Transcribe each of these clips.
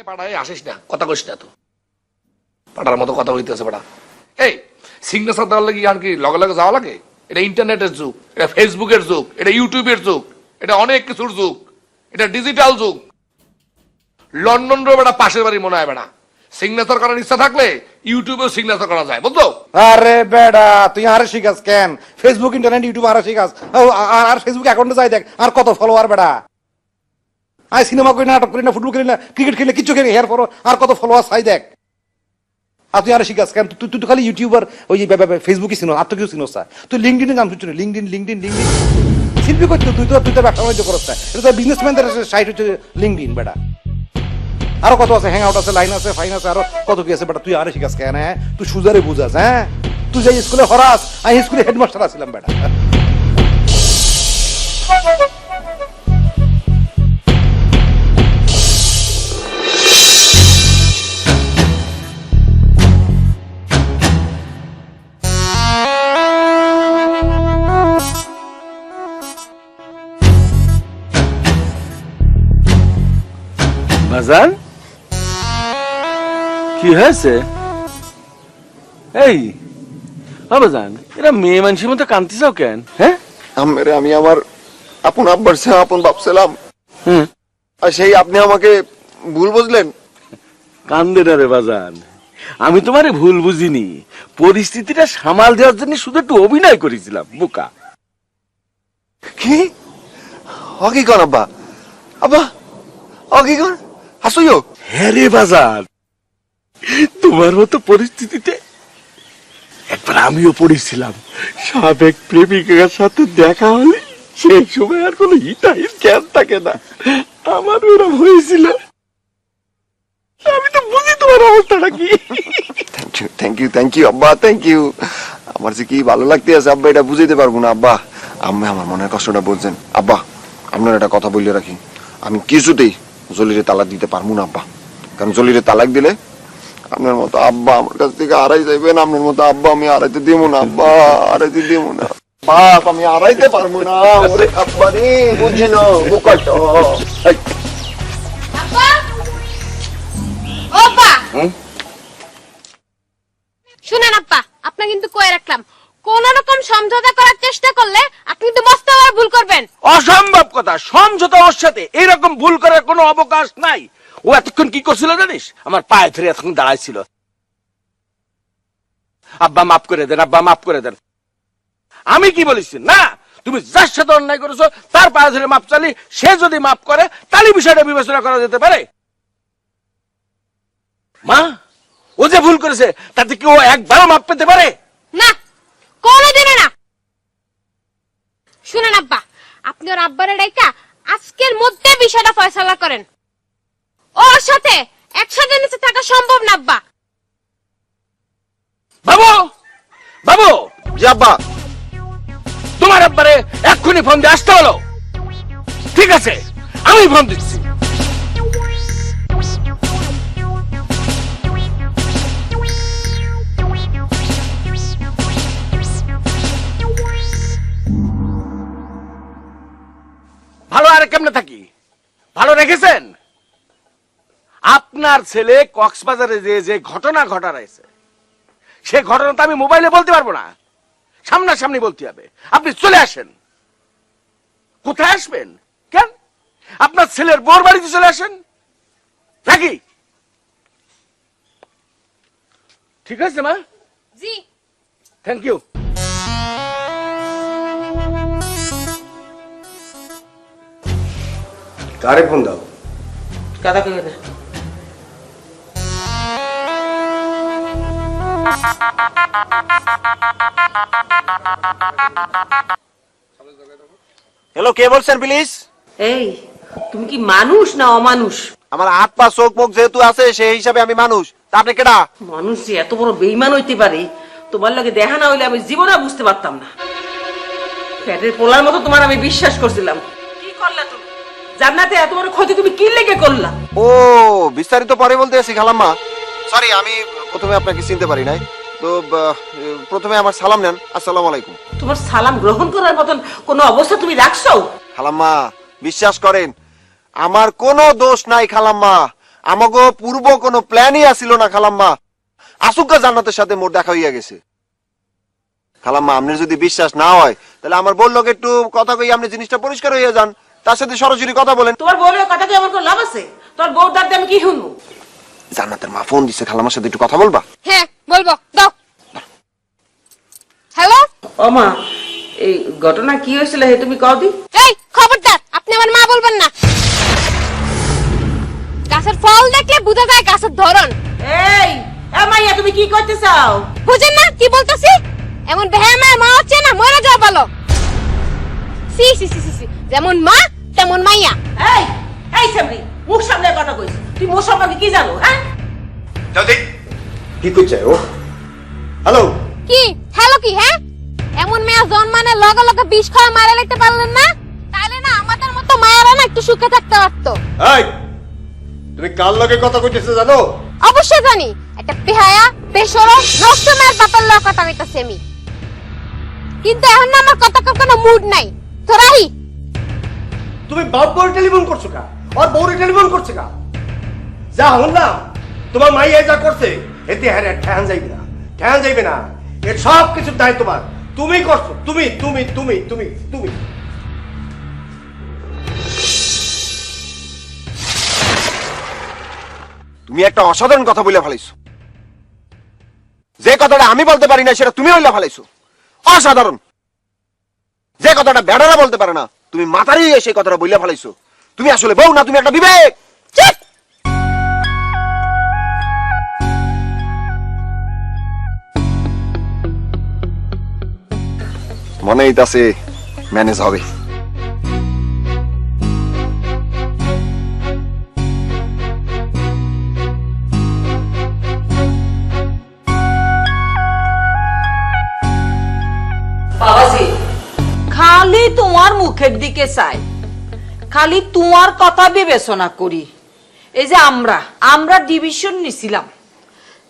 পাড়ায় আসিস না, কথা কইস না তো, পাড়ার মতো কথা হইতেছে পাড়া। এই সিগনেচার দেওয়ার লাগে আর কি লগে লগে যাওয়া লাগে? এটা ইন্টারনেটের যুগ, এটা ফেসবুকের যুগ, এটা ইউটিউবের যুগ, এটা অনেক কিছুর যুগ, এটা ডিজিটাল যুগ। লন্ডন রো বেটা পাশের বাড়ি মনে হয় বেটা, সিগনেচার করার ইচ্ছা থাকলে ইউটিউবেও সিগনেচার করা যায়, বুঝলো? আরে বেড়া তুই আরে শিখাস কেন? ফেসবুক ইন্টারনেট ইউটিউব আরে শিখাস? আর ফেসবুক অ্যাকাউন্টে যাই দেখ আর কত ফলোয়ার বেড়া। আই সিনেমা করি না, নাটক করি না, ফুটবল খেলি না, ক্রিকেট খেলে কিছু খেলি হেয়ার পরো আর কত ফলোয়ার চাই দেখ। আর তুই আরে শিখাস কেন? তুই তুই খালি ইউটিউবার ওই যে ফেসবুকই চিনো, আর তো কিছু চিনোস না। তুই লিঙ্কডিনের নাম শুনছো? লিঙ্কডিন শিল্পী করছো তুই, তো তুই তো ব্যবসা বাণিজ্য করছ না, এটা তো বিজনেসম্যানদের সাইট হচ্ছে লিঙ্কডিন বেড়া। আরো কত আছে, হ্যাং আউট আছে, লাইন আছে, ফাইন আছে, আরো কত কি আছে বেটা। তুই আরে শিখাস কেন? হ্যাঁ তুই সুজারে বুঝাস? হ্যাঁ তুই যে স্কুলে হরাস, আমি স্কুলে হেডমাস্টার আছিলাম বেটা। বাজান কি হয়েছে? এই বাজান, এরা মেয়ে মানুষের মতো কাঁদতেছাও কেন? হ্যাঁ আমি আমার আপন আব্বার সে আপন ভাবছিলাম, আর সেই আপনি আমাকে ভুল বুঝলেন। কান্দে না রে বাজান, আমি তোমারে ভুল বুঝিনি, পরিস্থিতিটা সামাল দেওয়ার জন্য শুধু একটু অভিনয় করেছিলাম বোকা। কি হকি কর আব্বা? আব্বা হকি কর হাসুইও? হ্যাঁ রে বাজান, তোমার মতো পরিস্থিতিতে একবার আমিও পড়েছিলাম। সাবেক প্রেমিকার সাথে দেখা হলে সেই সময় আর কোনো হিতাহিত জ্ঞান থাকে না, আমার ওরম হয়েছিল। আমি তো বুঝি তোমার অবস্থাটা কি। থ্যাংক ইউ আব্বা, থ্যাংক ইউ। আমার যে কি ভালো লাগতে আছে আব্বা, এটা বুঝাইতে পারবো না আব্বা। আমি আমার মনের কষ্টটা বলছেন আব্বা। আপনার একটা কথা বলে রাখি, আমি কিছুতেই জলিরে তালাক দিতে পারবো না আব্বা, কারণ জলিরে তালাক দিলে আপনার মতো আব্বা আমার কাছ থেকে হারাই যাইবেন। আপনার মতো আব্বা আমি হারাইতে দিব না আব্বা, হারাইতে দিব না বাপ, আমি হারাইতে পারবো না। ওরে আব্বা রে, বুঝে না বোকাটা। শুনেন আপ্পা, আপনি কিন্তু কয়ে রাখলাম, কোন রকম সমঝোতা করার চেষ্টা করলে আপনি কিন্তু মস্ত বড় ভুল করবেন। অসম্ভব কথা, সমঝোতা ওর সাথে এরকম ভুল করার কোনো অবকাশ নাই। ও এতক্ষণ কি করছিল জানিস? আমার পায়ে ধরে এতক্ষণ দাঁড়াইছিল, আব্বা মাফ করে দেন, আব্বা মাফ করে দেন। আমি কি বলেছি? না, তুমি যার সাথে অন্যায় করেছো তার পায়ে ধরে মাপ চালি, সে যদি মাফ করে তাহলে বিষয়টা বিবেচনা করা যেতে পারে। মা, ও যে ভুল করেছে তাতে কি ও একবারও মাপ পেতে পারে? না, কোনোদিনও না। শুনেন আব্বা, আপনি ওর আব্বারে ডাইকা আজকের মধ্যে বিষয়টা ফয়সালা করেন। ওর সাথে একসাথে নিচে থাকা সম্ভব না আব্বা। বাবু, বাবু, জি আব্বা। তোমার আব্বারে এক্ষুনি ফোন দিয়ে আসতে হলো। ঠিক আছে, আমি ফোন দিচ্ছি। ভালো আর কেমনে থাকি? ভালো রেখেছেন? আপনার ছেলে কক্সবাজারে যে ঘটনা ঘটাইছে, সে ঘটনা তো আমি মোবাইলে বলতে পারবো না, সামনাসামনি বলতে হবে। আপনি চলে আসেন। কোথায় আসবেন? কেন? আপনার ছেলের বোর বাড়িতে চলে আসেন নাকি? ঠিক আছে মা? জি। Thank you. কারে ফোন দাও? কাদা করে দে। হ্যালো, কে বলছেন প্লিজ? এই তুমি কি মানুষ না অমানুষ? আমার হাত পা চোখ মুখ যেহেতু আছে সেই হিসাবে আমি মানুষ। তা আপনি কেডা? মানুষ যে এত বড় বেইমান হইতে পারে তোমার লগে দেখা না হইলে আমি জীবনে বুঝতে পারতাম না। পেটের পোলার মতো তোমার আমি বিশ্বাস করছিলাম। কি করলা তুমি? জান্নাতে এত বড় ক্ষতি তুমি কি লেগে করলা? ও বিস্তারিত পরে বলতে আছি খালাম্মা। সরি, আমি প্রথমে আপনাকে চিনতে পারি নাই। তো প্রথমে আমার সালাম নেন। আসসালামু আলাইকুম। তোমার সালাম গ্রহণ করার মতন কোনো অবস্থা তুমি রাখছো? খালাম্মা বিশ্বাস করেন, আমার কোনো দোষ নাই খালাম্মা। আমাকে পূর্ব কোনো প্ল্যানই আসিল না খালাম্মা। আসুকা জান্নাতের সাথে মোর দেখা হইয়া গেছে। খালাম্মা আপনার যদি বিশ্বাস না হয় তাহলে আমার বললো একটু কথা কই, আপনি জিনিসটা পরিষ্কার হইয়া যান, তার সাথে সরাসরি কথা বলেন। তোমার বউয়ের কথা কি আমার কোনো লাভ আছে? তোমার বউর দাঁড়তে আমি কি শুনবো? জান্নাতের মা ফোন দিছে, খালাম্মার সাথে একটু কথা বলবা? হ্যাঁ বলবো, দাও। হ্যালো, ও মা, এই ঘটনা কি হয়েছিল হে তুমি কও দি। এই খবরদার, আপনি আমার মা বলবেন না। গাছের ফল দেখলে বোঝা যায় গাছের ধরন। এই মাইয়া তুমি কি করতে চাও? বুঝেন না কি বলতেছি? এমন বেহামার মা হচ্ছে না, মরে যাওয়া ভালো। সি সি সি সি সি, যেমন মা তেমন মাইয়া। এই এই সামরি, মুখ সামনে কথা কইছ। তুই মোর সম্পর্কে কি জানো? হ্যাঁ, কি করছে ও? হ্যালো, কি হ্যালো কি? হ্যাঁ, এমন মেয়ে জন্মানে লগে লগে বিষ খাওয়া মারা লাগতে পারলেন না? তাইলে না আমাদের মতো মায়েরা না একটু সুখে থাকতে পারতো। এই তুমি কার লগে কথা কইতেছো জানো? অবশ্যই জানি, একটা বেহায়া বেশরম নষ্টমের বাপের লগে কথা কইতাছি আমি। কিন্তু এখন না আমার কথা কোনো মুড নাই। তোরাই তুমি বাপ বউর টেলিফোন করছো কা? আর বউরে টেলিফোন করছে কা? যা শুনলাম তোমার মাইয়া যা করছে এতে হ্যাঁ ঠ্যান যাইবে না, ঠ্যান যাইবে না। এর সব কিছুর দায় তোমার, তুমি করছো, তুমি তুমি তুমি তুমি তুমি তুমি একটা অসাধারণ কথা বলে ফেলাইছো। যে কথাটা আমি বলতে পারি না সেটা তুমি বলে ফেলাইছো। অসাধারণ। যে কথাটা বেড়ারা বলতে পারে না তুমি মাথারই সেই কথাটা বলে ফেলাইছো। তুমি আসলে বউ না, তুমি একটা বিবেক। চুপ। মনে হইতাছে ম্যানেজ হবে। বাবাজি, খালি তোমার মুখের দিকে চাই, খালি তোমার কথা বিবেচনা করি। এই যে আমরা ডিভিশন নিছিলাম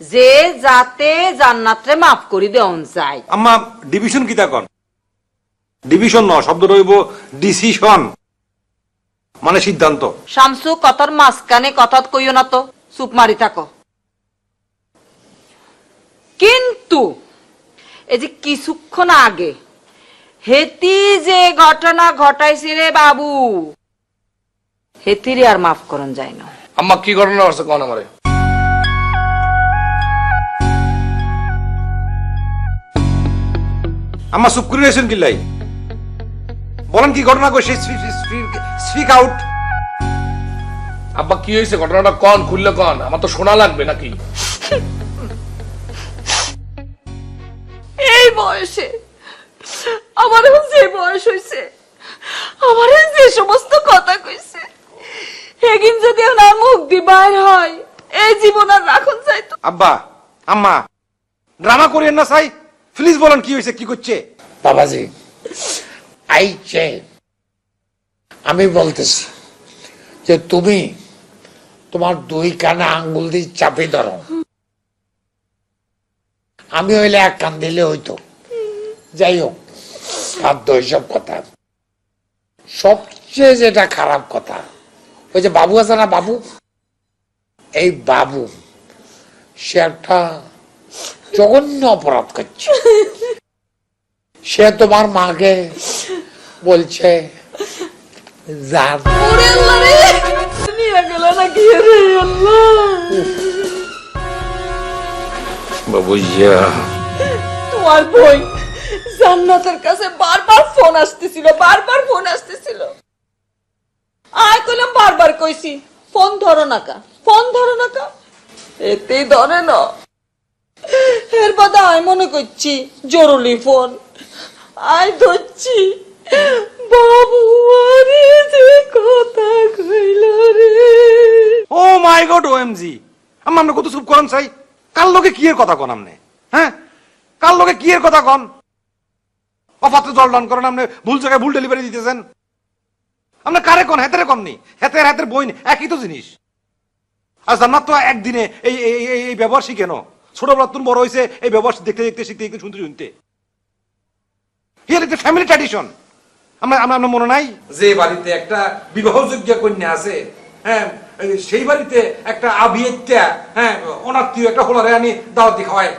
যে যাতে জান্নাতরে মাফ করে দেওয়া যায়। আম্মা ডিভিশন কি তা কোন? ডিভিশন ন, শব্দটা হইব ডিসিশন, মানে সিদ্ধান্ত। শামসু, কথার মাঝখানে কথা কইও না তো, চুপ মারি থাকো। কিন্তু এই যে কিছুক্ষণ আগে হেতি যে ঘটনা ঘটাইছে রে বাবু, হেতিরে আর মাফ করন যায় না। আম্মা কি ঘটনা হচ্ছে কোন আমারে? আম্মা চুপ করে রয়েছেন কিল্লাই? বলেন কি ঘটনা কই? Speak out. আব্বা কি হয়েছে? ঘটনাটা কন, খুললে কন, আমার তো শোনা লাগবে নাকি? এই বয়সে আমার যে বয়স হয়েছে, আমার যে সমস্ত কথা কইছে, হেগিন যদি আমার মুখ দি বাইর হয়, এই জীবন আর রাখুন যাইতো। আব্বা আম্মা ড্রামা করিয়েন না সাই, প্লিজ বলেন কি হয়েছে, কি করছে? বাবাজি, আইছে আমি বলতেছি যে তুমি তোমার দুই কানে আঙ্গুল দিয়ে চাপে ধরো। আমি হইলে এক কান দিলে হইতো। যাই হোক, বাধ্য এইসব কথা। সবচেয়ে যেটা খারাপ কথা, ওই যে বাবু আছে না, বাবু, এই বাবু সে একটা জঘন্য অপরাধ করছে। সে তোমার মাকে বলছে জান। নিয়ে গেল নাকি রে আল্লাহ? বাবু ইয়া, তোমার বই জান্নাতের কাছে বারবার ফোন আসতেছিল, বারবার ফোন আসতেছিল। আয় কইলাম, বারবার কইছি ফোন ধরো না কা, ফোন ধরো না কা, এতেই ধরে না। এর বাদে আমি মনে করছি জরুরি ফোন, আয় ধরছি, বাবু আরে যে কথা কইল রে। ও মাই গড, ওএমজি। আম্মা আপনি কত চুপ করেন চাই? কার লোকে কি এর কথা কন আপনি? হ্যাঁ, কার লোকে কি এর কথা কন? অফাতে জল ডান করেন আপনি, ভুল জায়গায় ভুল ডেলিভারি দিতেছেন। আপনি কারে কন? হেতেরে কননি? হেতের হেতের বই একই তো জিনিস। আর জান্নাত তো একদিনে এই এই ব্যবহার শিখেন। ছোটবেলা তুমি বড় হয়েছে এই ব্যবহার দেখতে দেখতে শিখতে দেখতে শুনতে শুনতে। Here is family tradition. আমরা মনে নাই যে বাড়িতে একটা বিবাহযোগ্য কন্যা আছে, হ্যাঁ, সেই বাড়িতে একটা আবিয়েটা, হ্যাঁ, ওনার তুই একটা হোলারে আনি দাওয়াত দিয়ে খাওয়ায়,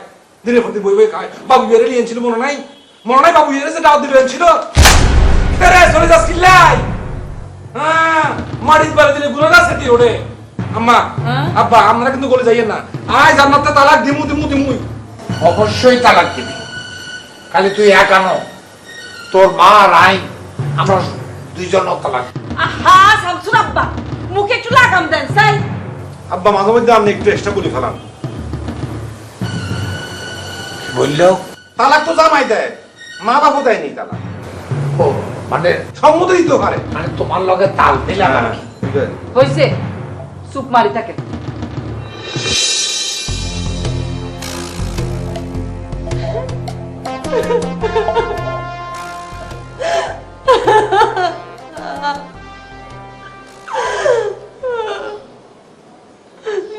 দিনের প্রতি বই বই খাওয়ায়। বাবু বিয়ারে নিয়েছিল মনে নাই? মনে নাই বাবু বিয়ারে যে দাওয়াত দিয়ে এনেছিল? চলে যাস কিল্লাই, হ্যাঁ, মাটির বাড়ি দিলে গুলো গাছ খেতে ওঠে। আম্মা, আব্বা, আমরা কিন্তু বলে যাইয়েন না, আয় জান্নাতে তালাক দিমু দিমু দিমুই। অবশ্যই তালাক দিবি, খালি তুই একা নও, তোর মা আর আই আমরা দুইজন তালাক। আহা শামসুর আব্বা, মুখে একটু লাগাম দেন স্যার। আব্বা মাঝে মধ্যে আপনি একটু এক্সট্রা বলে ফেলান। বললেও তালাক তো জামাই দেয়, মা বাবু দেয়নি তালাক। ও মানে সম্মতি দিতে পারে। মানে তোমার লগে তাল দিলাম আর কি। হইছে, চুপ মারি থাকে।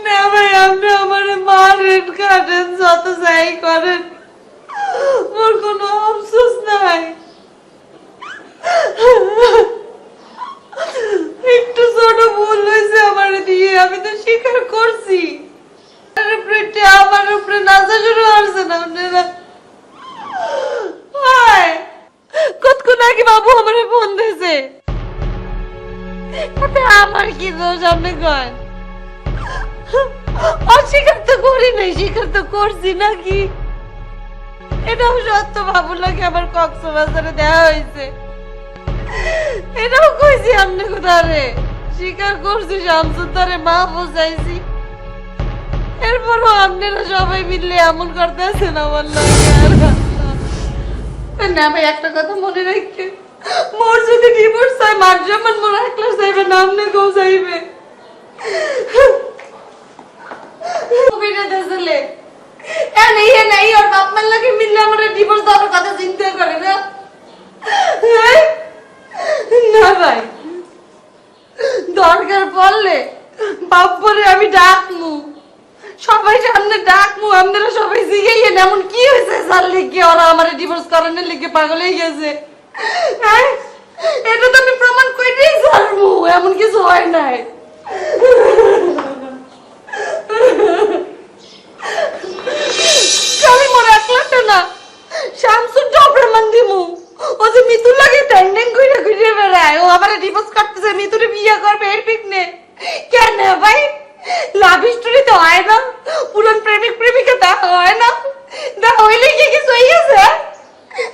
না ভাই, আপনি আমার মারেন, কাটেন, যত যাই করেন, মোর কোনো আফসোস নাই। একটু ছোট ভুল হয়েছে আমার দিয়ে, আমি তো স্বীকার করছি। আমার উপরে নাচা শুরু হচ্ছে না আপনারা। কতক্ষণ আগে বাবু আমার ফোন দিয়েছে, আমার কি দোষ আপনি কন? অস্বীকার তো করি নাই, স্বীকার তো করছি নাকি? এটাও সত্য, বাবুর লাগে আমার কক্সবাজারে দেওয়া হয়েছে, এটাও কইছি। আপনি কোথারে স্বীকার করছি, শামসুদ্দারে মা বোঝাইছি, এরপরও আপনারা সবাই মিলে এমন করতেছেন আমার লাগে। না ভাই, একটা কথা মনে রাখতে, মোর যদি ডিভোর্স হয়, মার যেমন মোর একলা চাইবে না, আপনি কেউ চাইবে। ওর বাপ মার লাগে মিললে আমার ডিভোর্স দেওয়ার কথা চিন্তা করে না। না ভাই, দরকার পড়লে বাপ পরে আমি ডাকমু, সবাই সামনে ডাকমু, আপনারা সবাই জিগাইয়েন এমন কি হয়েছে স্যার লিখে ওরা আমার ডিভোর্স করানোর লিখে পাগল হয়ে গেছে। এটা তো আমি প্রমাণ করেই ছাড়বো, এমন কিছু হয় নাই। আমি মোর একলাটা না, শামসুরটাও প্রমাণ দিমু। ও যে মিতুর লাগে ট্যান্ডেন ঘুরে ঘুরে বেড়ায়, ও আবার ডিভোর্স করতেছে, মিতুরে বিয়ে করবে এর পিকনে। কেন ভাই, লাভ স্টোরি তো হয় না, পুরান প্রেমিক প্রেমিকা তা হয় না, দা হইলে কি কিছু হয়ে গেছে?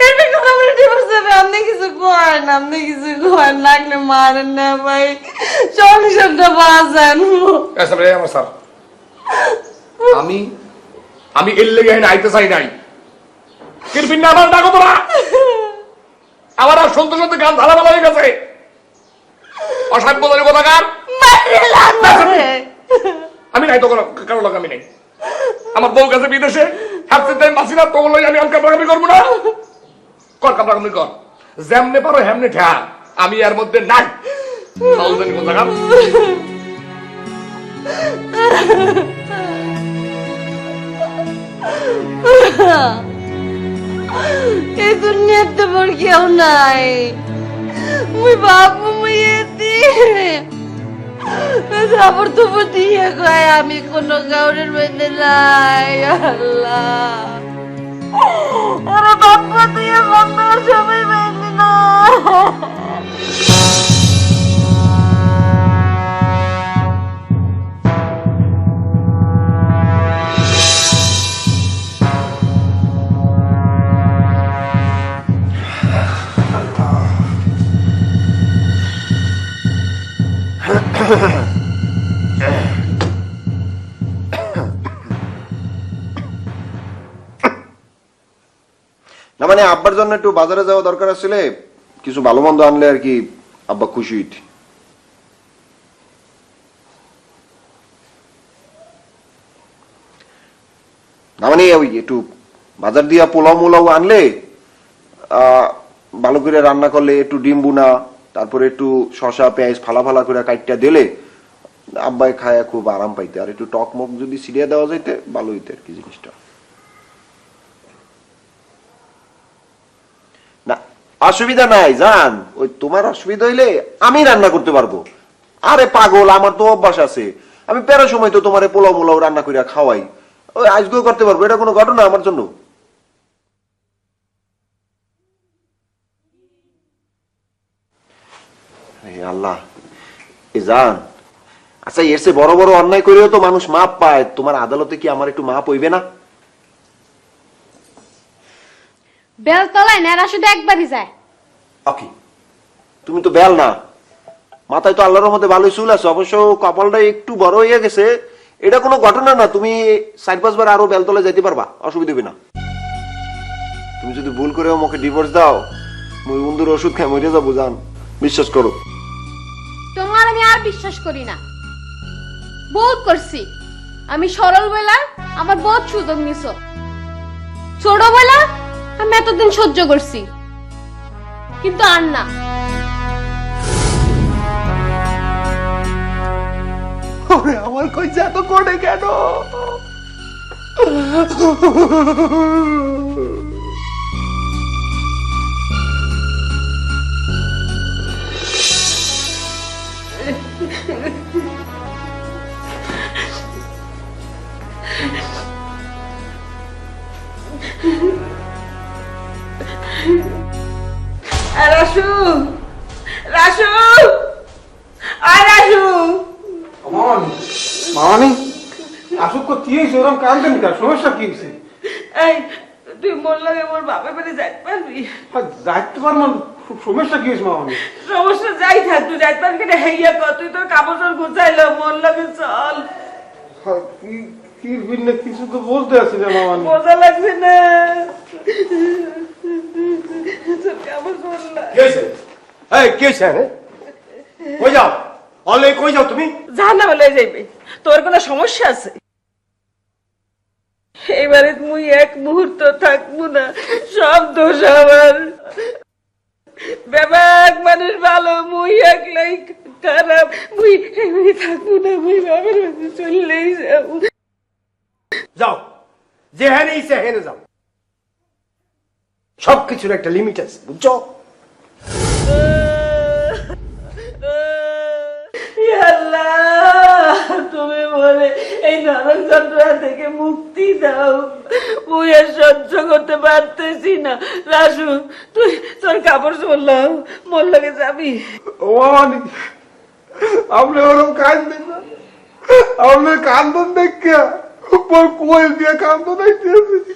এর পিকনে আমার ডিভোর্স দেবে, আপনি কিছু করেন, আপনি কিছু করেন, লাগলে মারেন না ভাই, সলিউশনটা বাঁচান। আমার স্যার, আমি এর লেগে আইতে চাই নাই, কিরপিন না আমার ডাকো তোরা, আমার আর শুনতে শুনতে গান ধারাবালা হয়ে গেছে। অসাধ্য বলে কোথাকার, আমি নাই তো কারো লোক, আমি নেই। আমার বউ গেছে বিদেশে, বাঁচি না, তো আমি কাপড়াকাপি করবো না। কর কাপড়াকাপি কর, যেমনে পারো হেমনে ঠা, আমি এর মধ্যে নাই। কোথাকার এই দুনিয়াতে মোর কেউ নাই, মুই বাবু মুই এতি জাবর তুবর দিয়ে কয় আমি কোনো কাউরের মধ্যে নাই। আল্লাহ, ওরা বাপ্পা দিয়ে বাপ্পা সবাই মেনে না। না মানে আব্বার জন্য একটু বাজারে যাওয়া দরকার ছিল, কিছু ভালো মন্দ আনলে আর কি আব্বা খুশি হইতি। না মানে ওই একটু বাজার দিয়া পোলাও মোলাও আনলে, ভালো করে রান্না করলে, একটু ডিম বুনা, তারপরে একটু শশা পেঁয়াজ ফালা ফালা করে কাইটটা দিলে আব্বাই খায়া খুব আরাম পাইতে। আর একটু টক মক যদি সিরিয়া দেওয়া যাইতে ভালো হইতে আর কি জিনিসটা। না অসুবিধা নাই জান, ওই তোমার অসুবিধা হইলে আমি রান্না করতে পারবো, আরে পাগল, আমার তো অভ্যাস আছে। আমি প্যারার সময় তো তোমার পোলাও মোলাও রান্না করিয়া খাওয়াই। ওই আজকেও করতে পারবো, এটা কোনো ঘটনা আমার জন্য? আল্লাহ এ জান, আচ্ছা এর চেয়ে বড় বড় অন্যায় করেও তো মানুষ মাপ পায়, তোমার আদালতে কি আমার একটু মাপ হইবে না? বেলতলায় নেড়া শুধু একবারই যায়। ওকে, তুমি তো বেল না, মাথায় তো আল্লাহর মধ্যে ভালোই চুল আছে, অবশ্য কপালটা একটু বড় হয়ে গেছে। এটা কোনো ঘটনা না, তুমি 4-5 বার আরো বেলতলায় যেতে পারবা, অসুবিধা হবে না। তুমি যদি ভুল করেও আমাকে ডিভোর্স দাও, মুই বন্ধুর ওষুধ খাই মরে যাবো জান, বিশ্বাস করো। তোমার আমি আর বিশ্বাস করি না, বহুত করছি আমি। সরল বেলা আমার বহুত সুযোগ নিছ, ছোট বেলা আমি এতদিন সহ্য করছি, কিন্তু আর না। আমার কই যা তো করে কেন? রাসু, রাসু, আয় রাসু। মামানি আসুক কি হয়েছে? ওরকম কান্দেন কেন? সমস্যা কি হয়েছে? এই তুই মোর লাগে মোর বাপের বাড়ি যাইতে পারবি? যাইতে পারবো, সমস্যা কি হয়েছে মামানি? সমস্যা যাই থাক, তুই যাইতে পারবি কিনা হেইয়া কর। তুই তোর কাপড় গুছাইলো, মোর লাগে চল। কি বিন্নে কিছু তো বলতে আছি না মামানি। মজা লাগছে না, কাপড় চললা। কি হয়েছে? এই কি হয়েছে? কই যাও? অনলাইন কই যাও তুমি? জানা বলে যাইবে, তোর কোনো সমস্যা আছে? এবারে মুই এক মুহূর্ত থাকবো না, সব দোষ আমার। বেবাক মানুষ ভালো, মুই একলাই খারাপ। মুই এবারে থাকবো না, মুই বাবার বাড়ি চললেই যাবো। যাও, যেখানে ইচ্ছে হেনে যাও, সবকিছুর একটা লিমিট আছে, বুঝছো? আল্লাহ, তুমি বলে এই নরক যন্ত্রণা থেকে মুক্তি দাও, মুই আর সহ্য করতে পারতেছি না। রাসু, তুই তোর কাপড় চললাম, মোর লাগে যাবি? ও মামানি, আপনি ওরকম কান্দেন না, আপনি কান্দন দেখে কোয়েল দিয়ে কান্দন দেখতেছি।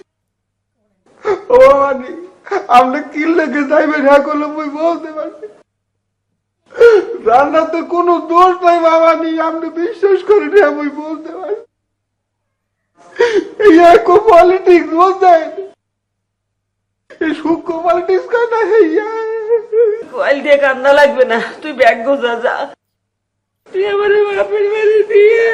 ও মামানি, আপনি কি লেগে যাইবেন হ্যাঁ করলে মুই বলতে পারছি। রান্নাতে কোনো দোষ নাই মামানি, আপনি বিশ্বাস করেন আমি বলতে পারছি। এই একো পলিটিক্স বলতেন, এই সূক্ষ্ম পলিটিক্স কেন? কোয়াল দিয়ে কান্না লাগবে না, তুই ব্যাগ গোজা যা, তুই আমার বাপের বাড়ি দিয়ে